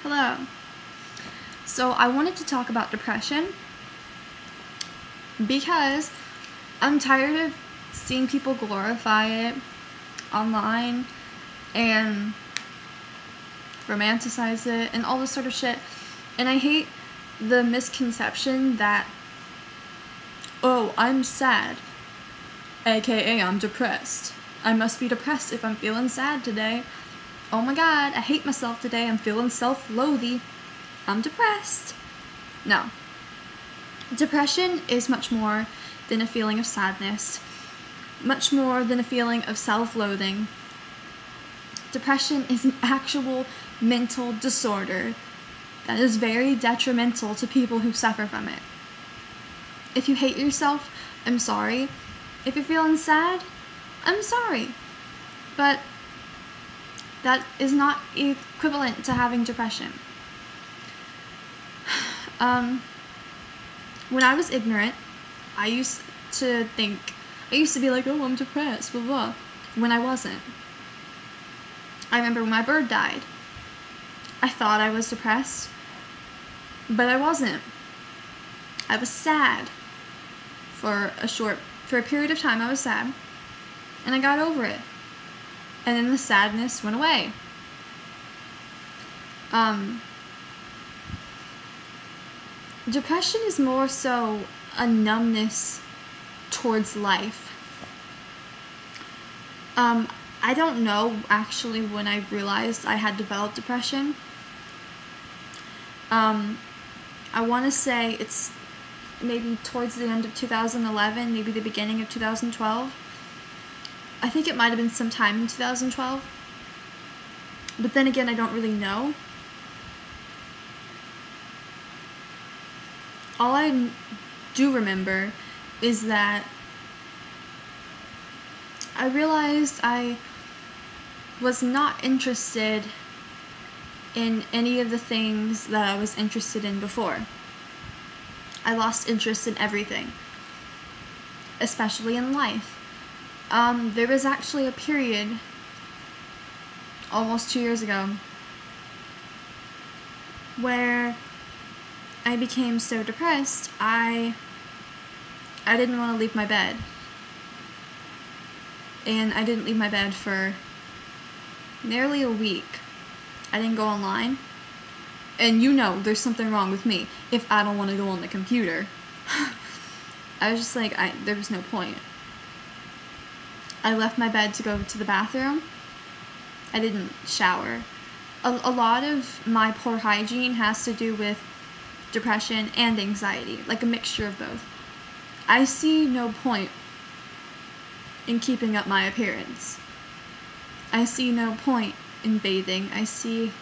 Hello. So I wanted to talk about depression because I'm tired of seeing people glorify it online and romanticize it and all this sort of shit. And I hate the misconception that, oh, I'm sad, aka I'm depressed. I must be depressed if I'm feeling sad today. Oh my god, I hate myself today. I'm feeling self-loathy. I'm depressed. No. Depression is much more than a feeling of sadness, much more than a feeling of self-loathing. Depression is an actual mental disorder that is very detrimental to people who suffer from it. If you hate yourself, I'm sorry. If you're feeling sad, I'm sorry. But that is not equivalent to having depression. When I was ignorant, I used to be like, oh, I'm depressed, blah, blah, when I wasn't. I remember when my bird died. I thought I was depressed, but I wasn't. I was sad. For a period of time, I was sad, and I got over it. And then the sadness went away. Depression is more so a numbness towards life. I don't know actually when I realized I had developed depression. I want to say it's maybe towards the end of 2011, maybe the beginning of 2012. I think it might have been sometime in 2012. But then again, I don't really know. All I do remember is that I realized I was not interested in any of the things that I was interested in before. I lost interest in everything, especially in life. There was actually a period almost 2 years ago where I became so depressed I didn't want to leave my bed. And I didn't leave my bed for nearly a week. I didn't go online. And you know there's something wrong with me if I don't want to go on the computer. I was just like, there was no point. I left my bed to go to the bathroom. I didn't shower. A lot of my poor hygiene has to do with depression and anxiety, like a mixture of both. I see no point in keeping up my appearance. I see no point in bathing. I see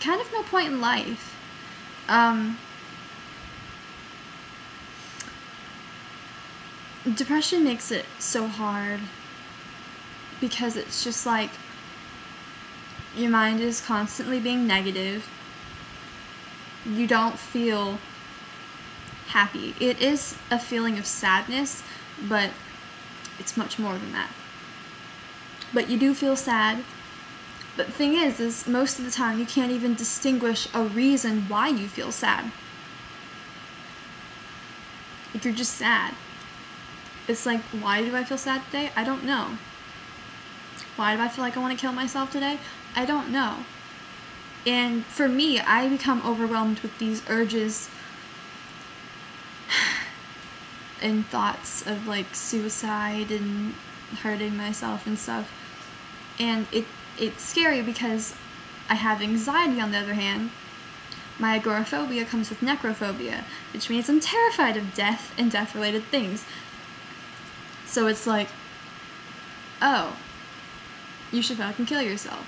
kind of no point in life. Depression makes it so hard because it's just like your mind is constantly being negative. You don't feel happy. It is a feeling of sadness, but it's much more than that. But you do feel sad. But the thing is most of the time you can't even distinguish a reason why you feel sad. Like, you're just sad. It's like, why do I feel sad today? I don't know. Why do I feel like I want to kill myself today? I don't know. And for me, I become overwhelmed with these urges and thoughts of like suicide and hurting myself and stuff. And it's scary because I have anxiety on the other hand. My agoraphobia comes with necrophobia, which means I'm terrified of death and death-related things. So it's like, oh, you should fucking kill yourself.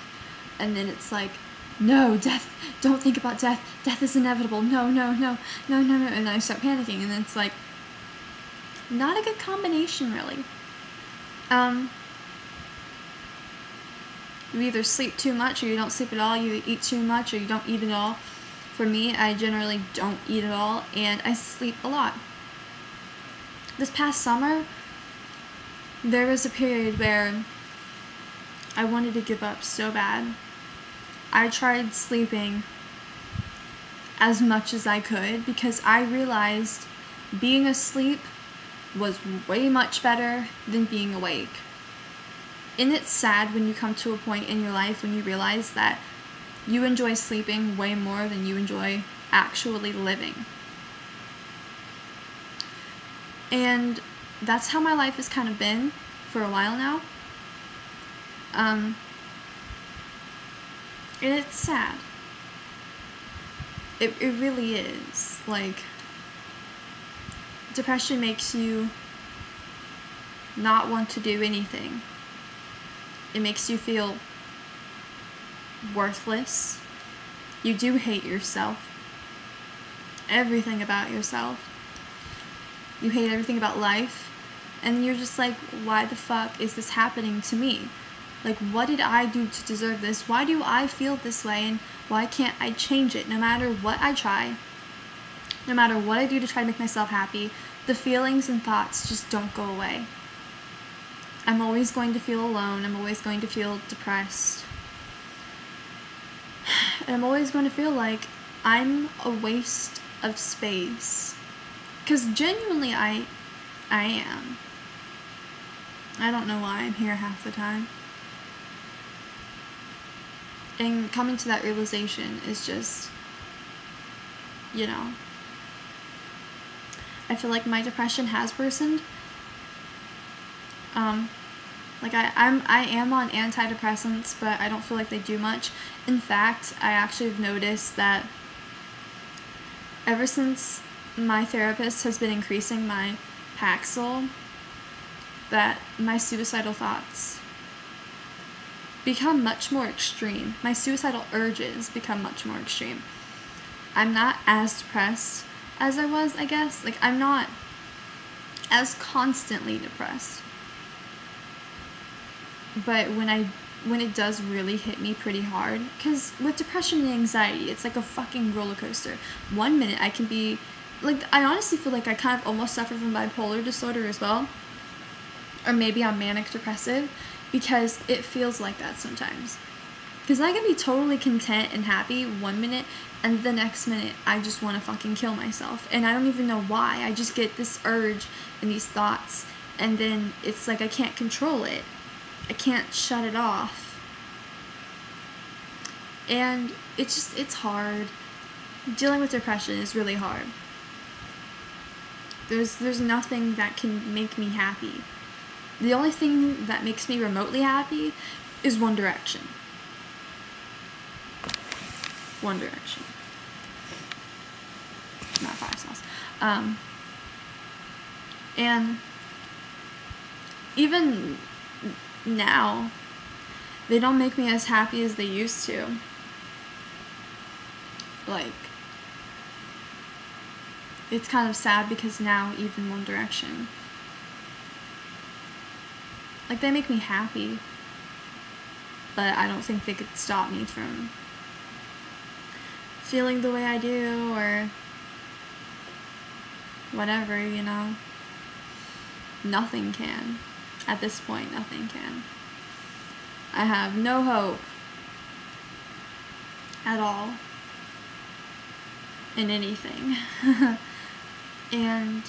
And then it's like, no, death, don't think about death. Death is inevitable. No, no, no, no, no, no. And then I start panicking, and then it's like, not a good combination, really. You either sleep too much or you don't sleep at all. You eat too much or you don't eat at all. For me, I generally don't eat at all, and I sleep a lot. This past summer, there was a period where I wanted to give up so bad. I tried sleeping as much as I could because I realized being asleep was way much better than being awake. And it's sad when you come to a point in your life when you realize that you enjoy sleeping way more than you enjoy actually living. And that's how my life has kind of been for a while now. And it's sad. It really is. Like, depression makes you not want to do anything. It makes you feel worthless. You do hate yourself. Everything about yourself. You hate everything about life. And you're just like, why the fuck is this happening to me? Like, what did I do to deserve this? Why do I feel this way? And why can't I change it? No matter what I try, no matter what I do to try to make myself happy, the feelings and thoughts just don't go away. I'm always going to feel alone. I'm always going to feel depressed. And I'm always going to feel like I'm a waste of space. Because genuinely I am. I don't know why I'm here half the time. And coming to that realization is just, you know, I feel like my depression has worsened. Like I am on antidepressants, but I don't feel like they do much. In fact, I actually have noticed that ever since my therapist has been increasing my Paxil, that my suicidal thoughts become much more extreme. My suicidal urges become much more extreme. I'm not as depressed as I was, I guess. Like, I'm not as constantly depressed. But when it does really hit me pretty hard, because with depression and anxiety, it's like a fucking roller coaster. 1 minute I can be, like, I honestly feel like I kind of almost suffer from bipolar disorder as well. Or maybe I'm manic depressive, because it feels like that sometimes. Because I can be totally content and happy 1 minute, and the next minute I just want to fucking kill myself. And I don't even know why. I just get this urge and these thoughts, and then it's like I can't control it. I can't shut it off. And it's hard. Dealing with depression is really hard. There's nothing that can make me happy. The only thing that makes me remotely happy is One Direction. One Direction. Not Fire Sauce. And even now, they don't make me as happy as they used to. Like, it's kind of sad because now even One Direction, like, they make me happy, but I don't think they could stop me from feeling the way I do, or whatever, you know. Nothing can. At this point, nothing can. I have no hope at all in anything. And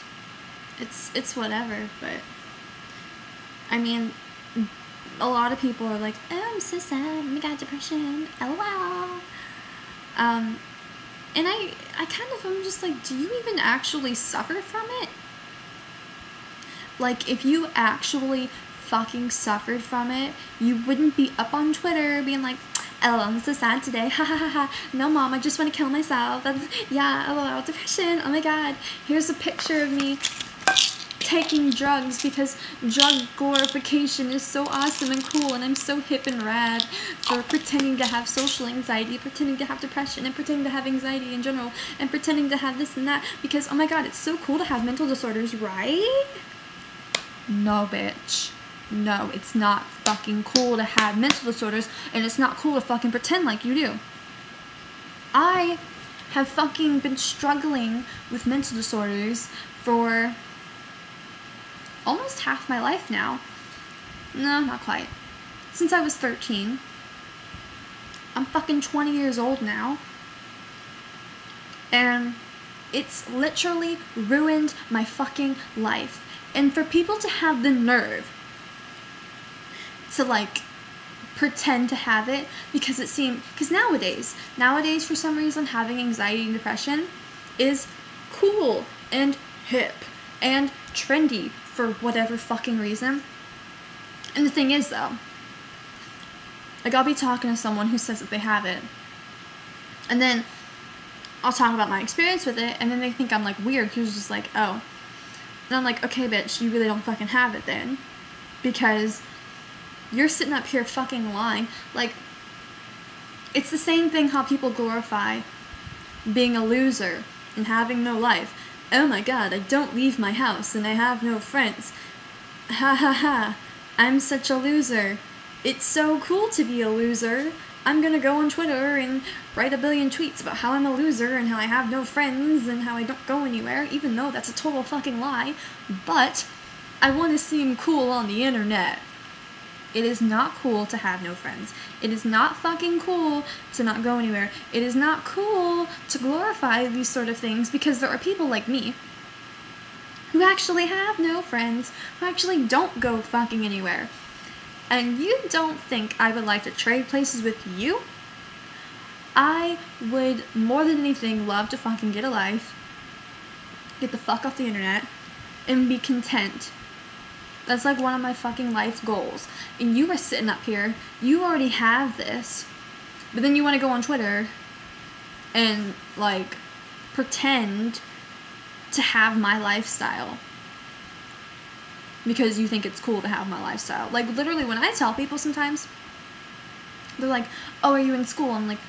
it's whatever, but I mean, a lot of people are like, oh, I'm so sad, I got depression, LOL. And I kind of am just like, do you even actually suffer from it? Like, if you actually fucking suffered from it, you wouldn't be up on Twitter being like, oh, I'm so sad today, ha ha ha ha, no mom, I just want to kill myself, that's, yeah, LOL, depression, oh my god, here's a picture of me taking drugs because drug glorification is so awesome and cool, and I'm so hip and rad for pretending to have social anxiety, pretending to have depression, and pretending to have anxiety in general, and pretending to have this and that, because, oh my god, it's so cool to have mental disorders, right? No, bitch. No, it's not fucking cool to have mental disorders, and it's not cool to fucking pretend like you do. I have fucking been struggling with mental disorders for almost half my life now. No, not quite. Since I was 13. I'm fucking 20 years old now. And it's literally ruined my fucking life. And for people to have the nerve to like pretend to have it because nowadays for some reason having anxiety and depression is cool and hip and trendy for whatever fucking reason. And the thing is though, like I'll be talking to someone who says that they have it, and then I'll talk about my experience with it, and then they think I'm like weird because it's just like, oh. And I'm like, okay bitch, you really don't fucking have it then, because you're sitting up here fucking lying. Like, it's the same thing how people glorify being a loser and having no life. Oh my god, I don't leave my house and I have no friends. Ha ha ha, I'm such a loser. It's so cool to be a loser. I'm gonna go on Twitter and write a billion tweets about how I'm a loser and how I have no friends and how I don't go anywhere, even though that's a total fucking lie. But I want to seem cool on the internet. It is not cool to have no friends. It is not fucking cool to not go anywhere. It is not cool to glorify these sort of things, because there are people like me who actually have no friends, who actually don't go fucking anywhere. And you don't think I would like to trade places with you? I would, more than anything, love to fucking get a life, get the fuck off the internet, and be content. That's like one of my fucking life goals. And you are sitting up here, you already have this, but then you want to go on Twitter and like pretend to have my lifestyle because you think it's cool to have my lifestyle. Like literally when I tell people sometimes, they're like, oh, are you in school? I'm like,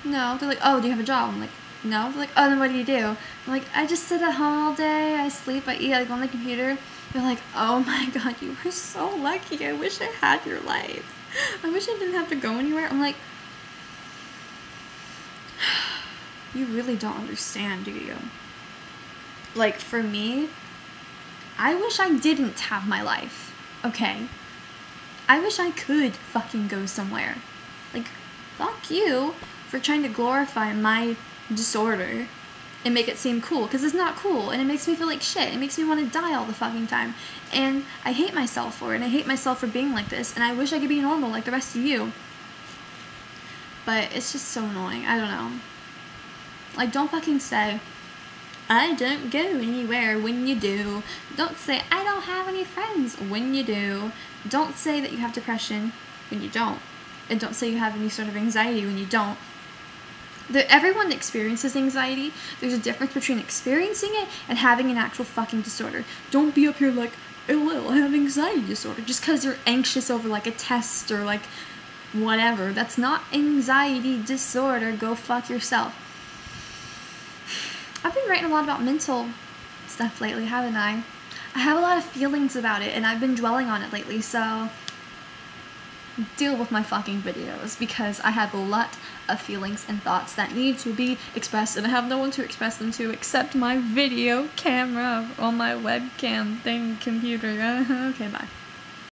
no. They're like, oh, do you have a job? I'm like, no. They're like, oh, then what do you do? I'm like, I just sit at home all day, I sleep, I eat, I go on the computer. They're like, oh my god, you are so lucky. I wish I had your life. I wish I didn't have to go anywhere. I'm like, you really don't understand, do you? Like, for me, I wish I didn't have my life, okay? I wish I could fucking go somewhere. Like, fuck you for trying to glorify my disorder and make it seem cool, because it's not cool, and it makes me feel like shit. It makes me want to die all the fucking time, and I hate myself for it, and I hate myself for being like this, and I wish I could be normal like the rest of you. But it's just so annoying. I don't know. Like, don't fucking say, I don't go anywhere when you do. Don't say, I don't have any friends when you do. Don't say that you have depression when you don't. And don't say you have any sort of anxiety when you don't. Everyone experiences anxiety. There's a difference between experiencing it and having an actual fucking disorder. Don't be up here like, oh, I have anxiety disorder just because you're anxious over like a test or like whatever. That's not anxiety disorder. Go fuck yourself. I've been writing a lot about mental stuff lately, haven't I? I have a lot of feelings about it, and I've been dwelling on it lately, so deal with my fucking videos, because I have a lot of feelings and thoughts that need to be expressed, and I have no one to express them to except my video camera on my webcam thing computer. Okay, bye.